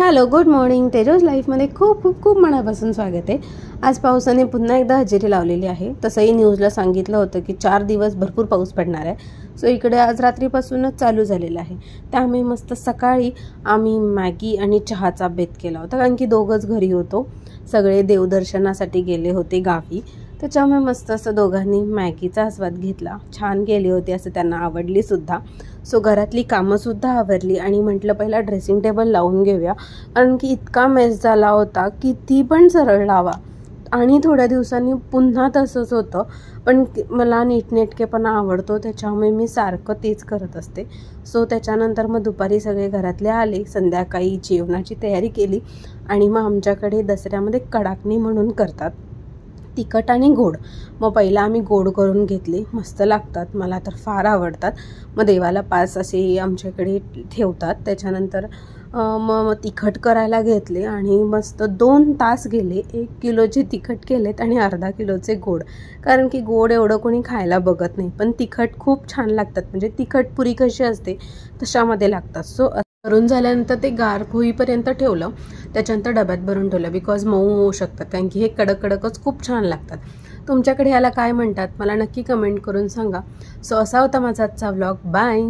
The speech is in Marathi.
Hello, good morning. तेजस लाईफमध्ये खूप खूप खूप मनापासून स्वागत आहे. आज पावसाने पुन्हा एकदा हजेरी लावलेली आहे. तसंही न्यूजला सांगितलं होतं की 4 दिवस भरपूर पाऊस पडणार आहे. सो इकडे आज रात्रीपासूनच चालू झालेला आहे. त्यामुळे मस्त सकाळी आम्ही मॅगी आणि चहाचा बेत केला होता, कारण की दोघंच घरी होतो. सगळे देवदर्शनासाठी गेले होते गावी. त्याच्यामुळे मस्त असं दोघांनी मॅगीचा आस्वाद घेतला. छान गेली होती, असं त्यांना आवडली सुद्धा. सो घरातली कामंसुद्धा आवरली आणि म्हटलं पहिला ड्रेसिंग टेबल लावून घेऊया, कारण की इतका मेस झाला होता की ती पण सरळ लावा. आणि थोड्या दिवसांनी पुन्हा तसंच होतं. पण मला नीटनेटकेपणा आवडतो, त्याच्यामुळे मी सारखं तेच करत असते. सो त्याच्यानंतर मग दुपारी सगळे घरातले आले. संध्याकाळी जेवणाची तयारी केली आणि मग आमच्याकडे दसऱ्यामध्ये कडाकणी म्हणून करतात, तिखट आणि गोड. मग पहिला आम्ही गोड करून घेतले. मस्त लागतात, मला तर फार आवडतात. मग देवाला 5 असे आमच्याकडे ठेवतात. त्याच्यानंतर मग तिखट करायला घेतले आणि मस्त 2 तास गेले. 1 किलोचे तिखट केलेत आणि अर्धा किलोचे गोड, कारण की गोड एवढं कोणी खायला बघत नाही, पण तिखट खूप छान लागतात. म्हणजे तिखट पुरी कशी असते तशामध्ये लागतात. सो करून झाल्यानंतर ते गार होईपर्यंत ठेवलं. त्याच्यानंतर डब्यात भरून ठेवलं, बिकॉज मऊ होऊ शकतात, कारण की हे कडक कडकच खूप छान लागतात. तुमच्याकडे ह्याला काय म्हणतात मला नक्की कमेंट करून सांगा. सो असा होता माझा आजचा व्लॉग. बाय.